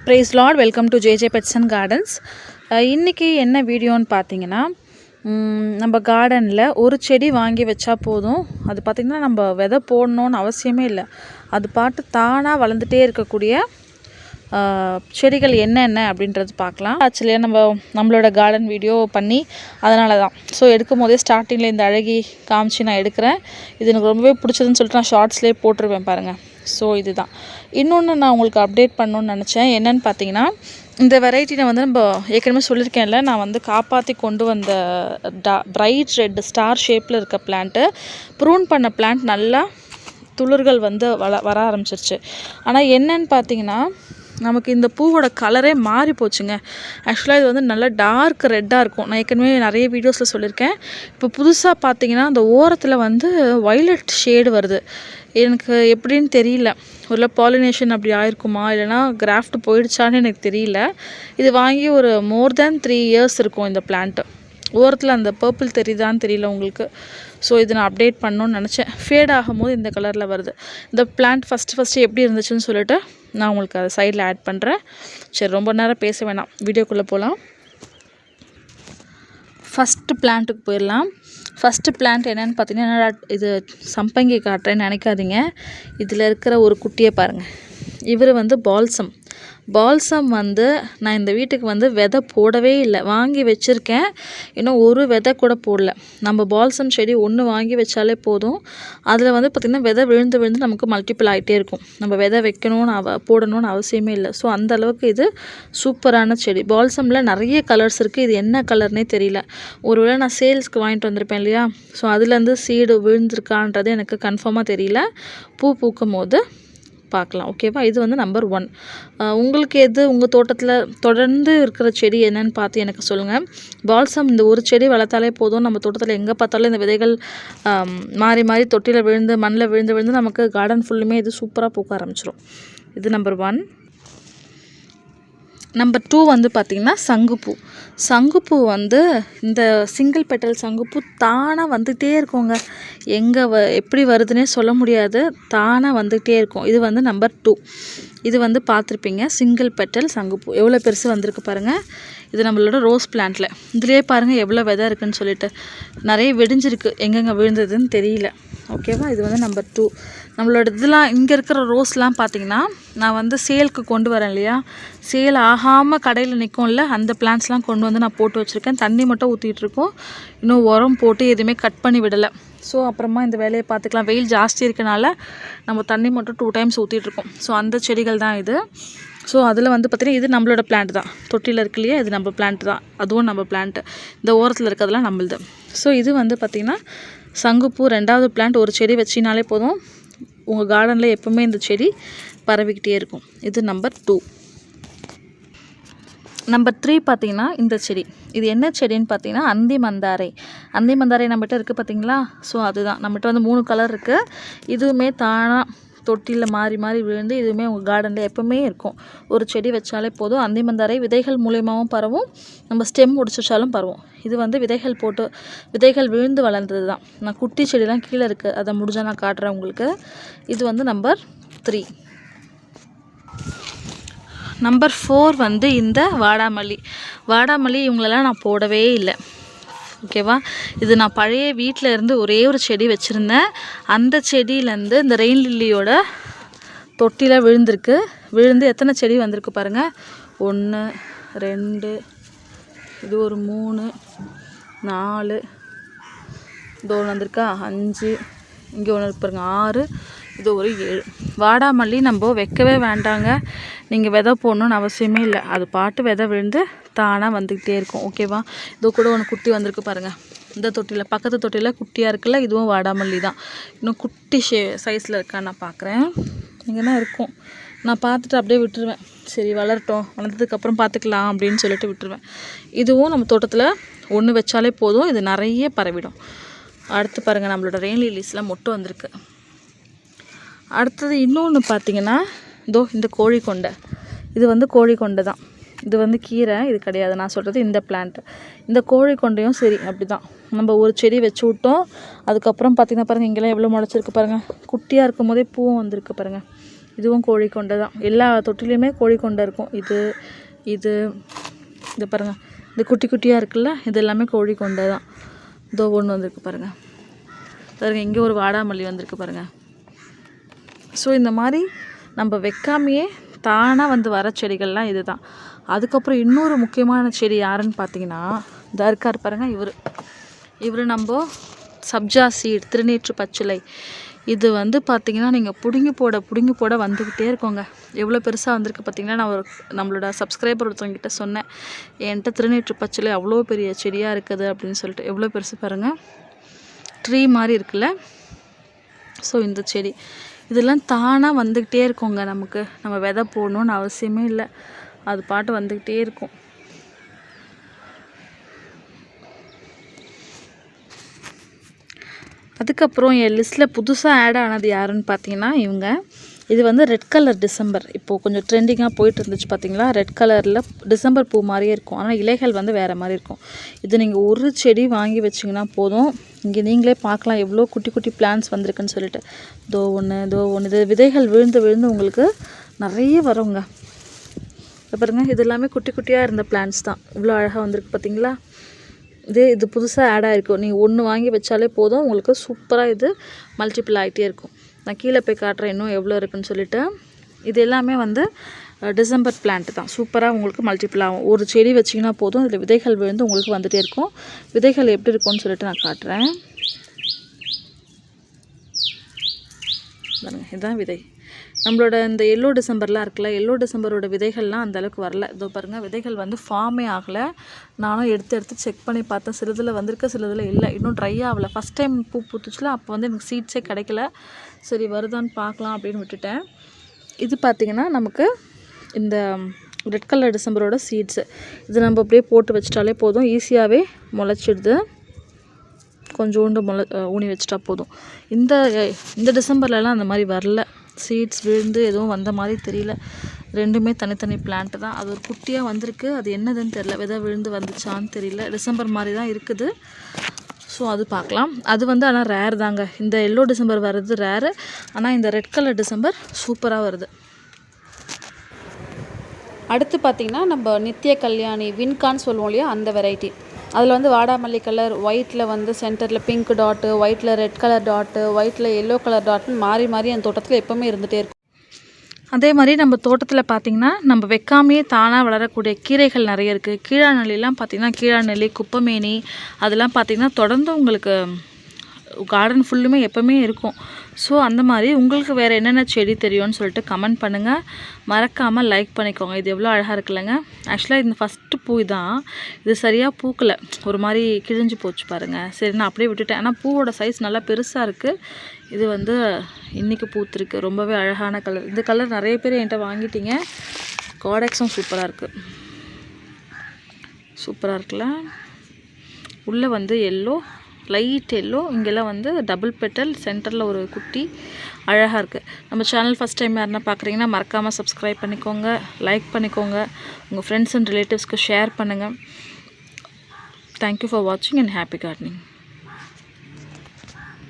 Praise Lord, welcome to JJ Pets and Gardens. இன்றைக்கி என்ன வீடியோன்னு பார்த்தீங்கன்னா, நம்ம கார்டனில் ஒரு செடி வாங்கி வச்சா போதும். அது பார்த்திங்கன்னா நம்ம விதை போடணுன்னு அவசியமே இல்லை. அது பாட்டு தானாக வளர்ந்துட்டே இருக்கக்கூடிய செடிகள் என்னென்ன அப்படின்றது பார்க்கலாம். ஆக்சுவலியாக நம்மளோட கார்டன் வீடியோ பண்ணி அதனால தான் எடுக்கும் போதே ஸ்டார்டிங்கில் இந்த அழகி காமிச்சு நான் எடுக்கிறேன். இது எனக்கு ரொம்பவே பிடிச்சதுன்னு சொல்லிட்டு நான் ஷார்ட்ஸ்லேயே போட்டிருவேன் பாருங்கள். இதுதான் இன்னொன்று நான் உங்களுக்கு அப்டேட் பண்ணணுன்னு நினச்சேன். என்னென்னு பார்த்தீங்கன்னா, இந்த வெரைட்டி நான் நம்ம ஏற்கனவே சொல்லியிருக்கேன்ல, நான் காப்பாற்றி கொண்டு வந்த பிரைட் ரெட் ஸ்டார் ஷேப்பில் இருக்க பிளான்ட்டு, ப்ரூன் பண்ண பிளான்ட் நல்லா துளிர்கள் வர ஆரம்பிச்சிருச்சு. ஆனால் என்னன்னு பார்த்தீங்கன்னா, நமக்கு இந்த பூவோட கலரே மாறி போச்சுங்க. ஆக்சுவலாக இது நல்லா டார்க் ரெட்டாக இருக்கும். நான் ஏற்கனவே நிறைய வீடியோஸில் சொல்லியிருக்கேன். இப்போ புதுசாக பார்த்தீங்கன்னா அந்த ஓரத்தில் வயலட் ஷேடு வருது. எனக்கு எப்படின்னு தெரியல. ஒரு பாலினேஷன் அப்படி ஆயிருக்குமா, இல்லைனா கிராஃப்ட் போயிடுச்சான்னு எனக்கு தெரியல. இது வாங்கி ஒரு மோர் தேன் 3 இயர்ஸ் இருக்கும் இந்த பிளான்ட்டு. ஓரத்தில் அந்த பர்பிள் தெரியுதான்னு தெரியல உங்களுக்கு. இது நான் அப்டேட் பண்ணணுன்னு நினச்சேன். ஃபேட் ஆகும்போது இந்த கலரில் வருது. இந்த பிளான்ட் ஃபஸ்ட்டு எப்படி இருந்துச்சுன்னு சொல்லிட்டு நான் உங்களுக்கு அதை சைடில் ஆட் பண்ணுறேன். சரி, ரொம்ப நேரம் பேச வேணாம், வீடியோக்குள்ளே போகலாம். ஃபஸ்ட்டு பிளான்ட்டுக்கு போயிடலாம். ஃபஸ்ட்டு பிளான்ட் என்னென்னு பார்த்தீங்கன்னா, இது சம்பங்கி காட்டுறேன்னு நினைக்காதீங்க. இதில் இருக்கிற ஒரு குட்டியை பாருங்கள். இவர் பால்சம் நான் இந்த வீட்டுக்கு விதை போடவே இல்லை. வாங்கி வச்சுருக்கேன், இன்னும் ஒரு விதை கூட போடல. நம்ம பால்சம் செடி ஒன்று வாங்கி வச்சாலே போதும். அதில் பார்த்திங்கன்னா விதை விழுந்து நமக்கு மல்டிபிள் ஆகிட்டே இருக்கும். நம்ம விதை வைக்கணும்னு போடணும்னு அவசியமே இல்லை. அந்த அளவுக்கு இது சூப்பரான செடி. பால்சமில் நிறைய கலர்ஸ் இருக்குது. இது என்ன கலர்னே தெரியல. ஒருவேளை நான் சேல்ஸ்க்கு வாங்கிட்டு வந்திருப்பேன் இல்லையா, அதுலேருந்து சீடு விழுந்திருக்கான்றது எனக்கு கன்ஃபார்மாக தெரியல. பூ பூக்கும் போது பார்க்கலாம், ஓகேவா? இது நம்பர் 1. உங்களுக்கு எது உங்கள் தோட்டத்தில் தொடர்ந்து இருக்கிற செடி என்னன்னு பார்த்து எனக்கு சொல்லுங்கள். பால்சம் இந்த ஒரு செடி வளர்த்தாலே போதும். நம்ம தோட்டத்தில் எங்கே பார்த்தாலும் இந்த விதைகள் மாறி மாறி தொட்டியில் விழுந்து மண்ணில் விழுந்து நமக்கு கார்டன் ஃபுல்லுமே இது சூப்பராக பூக்க ஆரம்பிச்சிடும். இது நம்பர் 1. நம்பர் 2 பார்த்திங்கன்னா சங்குப்பூ இந்த சிங்கிள் பெட்டல் சங்குப்பூ தானாக வந்துகிட்டே இருக்குங்க. எங்கே எப்படி வருதுன்னே சொல்ல முடியாது, தானாக வந்துகிட்டே இருக்கும். இது நம்பர் 2. இது பார்த்துருப்பீங்க. சிங்கிள் பெட்டல் சங்குப்பூ எவ்வளோ பெருசு வந்திருக்கு பாருங்கள். இது நம்மளோட ரோஸ் பிளான்ட்டில். இதுலேயே பாருங்கள் எவ்வளோ விதை இருக்குதுன்னு சொல்லிட்டு. நிறைய வெடிஞ்சிருக்கு, எங்கெங்கே விழுந்ததுன்னு தெரியல, ஓகேவா? இது நம்பர் 2. நம்மளோட இதெல்லாம் இங்கே இருக்கிற ரோஸ்லாம் பார்த்திங்கன்னா, நான் சேலுக்கு கொண்டு வரேன் இல்லையா, சேல் ஆகாமல் கடையில் நிற்கும்ல, அந்த பிளான்ட்ஸ்லாம் கொண்டு நான் போட்டு வச்சுருக்கேன். தண்ணி மட்டும் ஊற்றிட்டுருக்கோம். இன்னும் உரம் போட்டு எதுவுமே கட் பண்ணி விடலை. அப்புறமா இந்த வேலையை பார்த்துக்கலாம். வெயில் ஜாஸ்தி இருக்கனால நம்ம தண்ணி மட்டும் 2 டைம்ஸ் ஊற்றிட்டுருக்கோம். அந்த செடிகள் தான் இது. அதில் பார்த்திங்கன்னா இது நம்மளோட பிளான்ட் தான். தொட்டியில் இருக்கு இல்லையா, இது நம்ம பிளான்ட் தான். அதுவும் நம்ம பிளான்ட்டு. இந்த ஓரத்தில் இருக்கிறதுலாம் நம்மளுது. இது பார்த்திங்கன்னா சங்குப்பூ 2வது பிளான்ட். ஒரு செடி வச்சினாலே போதும், உங்கள் கார்டனில் எப்போவுமே இந்த செடி பரவிக்கிட்டே இருக்கும். இது நம்பர் 2. நம்பர் 3 பார்த்திங்கன்னா இந்த செடி. இது என்ன செடின்னு பார்த்தீங்கன்னா அந்தி மந்தாரை நம்மகிட்ட இருக்குது பார்த்தீங்களா. அதுதான் நம்மகிட்ட 3 கலர் இருக்குது. இதுவுமே தானாக தொட்டியில் மாறி மாறி விழுந்து இதுவுமே உங்கள் கார்டனில் எப்போவுமே இருக்கும். ஒரு செடி வச்சாலே போதும். அந்தி மந்தாரை விதைகள் மூலியமாகவும் பரவும், நம்ம ஸ்டெம் முடிச்சு வச்சாலும் பரவும். இது விதைகள் விழுந்து வளர்ந்தது தான். நான் குட்டி செடிலாம் கீழே இருக்குது, அதை முடிஞ்சால் நான் காட்டுறேன் உங்களுக்கு. இது நம்பர் 3. நம்பர் 4 இந்த வாடாமல்லி இவங்களெல்லாம் நான் போடவே இல்லை, ஓகேவா? இது நான் பழைய வீட்டில் இருந்து ஒரே ஒரு செடி வச்சுருந்தேன். அந்த செடியிலேருந்து இந்த ரெயின் லில்லியோட தொட்டியில் விழுந்து எத்தனை செடி வந்திருக்கு பாருங்கள். 1 2, இது ஒரு 3 4, இது ஒன்று வந்திருக்கா 5, இங்கே ஒன்று இருக்கு பாருங்கள் 6, இது ஒரு 7. வாடாமல்லி நம்ம வைக்கவே வேண்டாங்க. நீங்கள் விதை போடணுன்னு அவசியமே இல்லை. அது பாட்டு விதை விழுந்து தானாக வந்துக்கிட்டே இருக்கும், ஓகேவா? இது கூட ஒன்று குட்டி வந்திருக்கு பாருங்கள். இந்த தொட்டியில், பக்கத்து தொட்டியில் குட்டியாக இருக்குல்ல, இதுவும் வாடாமல்லி தான். இன்னும் குட்டி சைஸில் இருக்கான்னு நான் பார்க்குறேன். இங்கே தான் இருக்கும். நான் பார்த்துட்டு அப்படியே விட்டுருவேன். சரி, வளர்ந்ததுக்கப்புறம் பார்த்துக்கலாம் அப்படின்னு சொல்லிட்டு விட்டுருவேன். இதுவும் நம்ம தோட்டத்தில் ஒன்று வச்சாலே போதும், இது நிறைய பரவிடும். அடுத்து பாருங்கள், நம்மளோட ரெயின் லில்லிஸ்லாம் மொட்டு வந்திருக்கு. அடுத்தது இன்னொன்று பார்த்திங்கன்னா, இந்த கோழிக்கொண்டை. இது கோழிக்கொண்டை தான். இது கீரை, இது கிடையாது. நான் சொல்கிறது இந்த பிளான்ட். இந்த கோழிக்கொண்டையும் சரி அப்படி தான். நம்ம ஒரு செடி வச்சு விட்டோம். அதுக்கப்புறம் பார்த்திங்கன்னா பாருங்கள், இங்கெல்லாம் எவ்வளோ முளைச்சிருக்கு பாருங்கள். குட்டியாக இருக்கும் போதே பூவும் வந்திருக்கு பாருங்கள். இதுவும் கோழிக்கொண்டை தான். எல்லா தொட்டிலையுமே கோழிக்கொண்டை இருக்கும். இது பாருங்கள், இந்த குட்டி குட்டியாக இருக்குல்ல, இது எல்லாமே கோழிக்கொண்டை தான். இதோ ஒன்று வந்திருக்கு பாருங்கள், இங்கே ஒரு வாடாமல்லி வந்திருக்கு பாருங்கள். ஸோ இந்த மாதிரி நம்ம வைக்காமையே தானாக வந்து வர செடிகள்லாம் இது தான். அதுக்கப்புறம் இன்னொரு முக்கியமான செடி யாருன்னு பார்த்தீங்கன்னா, இந்த இருக்கார் பாருங்கள், இவர் நம்ம சப்ஜா சீட், திருநீற்று பச்சிலை. இது வந்து பார்த்திங்கன்னா நீங்கள் பிடுங்கி போட வந்துக்கிட்டே இருக்கோங்க. எவ்வளோ பெருசாக வந்திருக்கு பார்த்திங்கன்னா. நான் நம்மளோட சப்ஸ்கிரைபர் ஒருத்தவங்கிட்ட சொன்னேன், என்கிட்ட திருநீற்று பச்சிலை அவ்வளோ பெரிய செடியாக இருக்குது அப்படின்னு சொல்லிட்டு. எவ்வளோ பெருசு பாருங்கள், ட்ரீ மாதிரி இருக்குல்ல. ஸோ இந்த செடி இதெல்லாம் தானாக வந்துக்கிட்டே இருக்கோங்க. நம்ம விதை போடணுன்னு அவசியமே இல்லை, அது பாட்டு வந்துக்கிட்டே இருக்கும். அதுக்கப்புறம் என் லிஸ்ட்டில் புதுசாக ஆட் ஆனது யாருன்னு பார்த்தீங்கன்னா இது வந்து ரெட் கலர் டிசம்பர். இப்போது கொஞ்சம் ட்ரெண்டிங்காக போயிட்டு இருந்துச்சு பார்த்தீங்களா. ரெட் கலரில் டிசம்பர் பூ மாதிரியே இருக்கும், ஆனால் இலைகள் வந்து வேறு மாதிரி இருக்கும். இது நீங்கள் ஒரு செடி வாங்கி வச்சிங்கன்னா போதும். இங்கே நீங்களே பார்க்கலாம் எவ்வளோ குட்டி குட்டி பிளான்ஸ் வந்திருக்குன்னு சொல்லிட்டு. தோ ஒன்று இது விதைகள் விழுந்து உங்களுக்கு நிறைய வருங்க. பாருங்கள், இது எல்லாமே குட்டி குட்டியாக இருந்த பிளான்ஸ் தான். இவ்வளோ அழகாக வந்திருக்கு பார்த்தீங்களா. இது புதுசாக ஆட் ஆகிருக்கும். நீங்கள் ஒன்று வாங்கி வச்சாலே போதும், உங்களுக்கு சூப்பராக இது மல்டிபிள் ஆகிட்டே இருக்கும். நான் கீழே போய் காட்டுறேன் இன்னும் எவ்வளோ இருக்குன்னு சொல்லிட்டு. இது எல்லாமே வந்து டிசம்பர் பிளான்ட் தான். சூப்பராக உங்களுக்கு மல்டிபிள் ஆகும். ஒரு செடி வச்சிங்கன்னா போதும், இதில் விதைகள் விழுந்து உங்களுக்கு வந்துகிட்டே இருக்கும். விதைகள் எப்படி இருக்கும்னு சொல்லிட்டு நான் காட்டுறேன் பாருங்கள். இதுதான் விதை. நம்மளோட இந்த எல்லோ டிசம்பர்லாம் இருக்குல்ல, எல்லோ டிசம்பரோட விதைகள்லாம் அந்தளவுக்கு வரல. இதோ பாருங்கள், விதைகள் வந்து ஃபார்மே ஆகலை. நானும் எடுத்து செக் பண்ணி பார்த்தேன். சிலதில் வந்திருக்கு, சிலதில் இல்லை, இன்னும் ட்ரை ஆகலை. ஃபஸ்ட் டைம் பூ பூத்துச்சுல, அப்போ வந்து எனக்கு சீட்ஸே கிடைக்கல. சரி வருதான்னு பார்க்கலாம் அப்படின்னு விட்டுட்டேன். இது பார்த்திங்கன்னா நமக்கு இந்த ரெட் கலர் டிசம்பரோட சீட்ஸு. இது நம்ம அப்படியே போட்டு வச்சிட்டாலே போதும், ஈஸியாகவே முளைச்சிடுது. கொஞ்சோண்டு ஊனி வச்சிட்டா போதும். இந்த டிசம்பர்லலாம் அந்த மாதிரி வரல, சீட்ஸ் விழுந்து எதுவும் வந்த மாதிரி தெரியல. ரெண்டுமே தனித்தனி பிளான்ட்டு தான். அது ஒரு குட்டியாக வந்திருக்கு, அது என்னதுன்னு தெரியல, விதை விழுந்து வந்துச்சான்னு தெரியல. டிசம்பர் மாதிரி தான் இருக்குது. ஸோ அது பார்க்கலாம். அது வந்து ஆனால் ரேர் தாங்க. இந்த எல்லோ டிசம்பர் வர்றது ரேரு, ஆனால் இந்த ரெட் கலர் டிசம்பர் சூப்பராக வருது. அடுத்து பார்த்திங்கன்னா நம்ம நித்திய கல்யாணி வின்கான்னு சொல்லுவோம் இல்லையா, அந்த வெரைட்டி. அதில் வந்து வாடாமல்லி கலர், ஒயிட்டில் வந்து சென்டரில் பிங்க் டாட்டு, ஒயிட்டில் ரெட் கலர் டாட்டு, ஒயிட்டில் எல்லோ கலர் டாட்டுன்னு மாறி அந்த தோட்டத்தில் எப்போவுமே இருந்துகிட்டே இருக்கும். அதே மாதிரி நம்ம தோட்டத்தில் பார்த்திங்கன்னா நம்ம வைக்காமையே தானாக வளரக்கூடிய கீரைகள் நிறைய இருக்குது. கீழாநெல்லிலாம் பார்த்திங்கன்னா, கீழாநெல்லி, குப்பைமேனி, அதெல்லாம் பார்த்திங்கன்னா தொடர்ந்து உங்களுக்கு கார்டன் ஃபுல்லுமே எப்போவுமே இருக்கும். ஸோ அந்த மாதிரி உங்களுக்கு வேறு என்னென்ன செடி தெரியும்னு சொல்லிட்டு கமெண்ட் பண்ணுங்கள். மறக்காமல் லைக் பண்ணிக்கோங்க. இது எவ்வளோ அழகாக இருக்குல்லங்க. ஆக்சுவலாக இந்த ஃபஸ்ட்டு பூ தான், இது சரியாக பூக்கலை, ஒரு மாதிரி கிழிஞ்சு போச்சு பாருங்கள். சரி நான் அப்படியே விட்டுட்டேன். ஆனால் பூவோட சைஸ் நல்லா பெருசாக இருக்குது. இது வந்து இன்றைக்கி பூத்துருக்கு. ரொம்பவே அழகான கலர். இந்த கலர் நிறைய பேர் என்கிட்ட வாங்கிட்டீங்க. காடெக்ஸும் சூப்பராக இருக்குது. சூப்பராக இருக்குல்ல. உள்ளே வந்து எல்லோ, லைட் எல்லோ, இங்கெல்லாம் வந்து டபுள் பெட்டல், சென்டரில் ஒரு குட்டி, அழகாக இருக்குது. நம்ம சேனல் ஃபஸ்ட் டைம் யாருன்னா பார்க்குறீங்கன்னா மறக்காமல் சப்ஸ்கிரைப் பண்ணிக்கோங்க, லைக் பண்ணிக்கோங்க, உங்கள் ஃப்ரெண்ட்ஸ் அண்ட் ரிலேட்டிவ்ஸ்க்கு ஷேர் பண்ணுங்கள். தேங்க்யூ ஃபார் வாட்சிங் அண்ட் ஹாப்பி கார்டனிங்.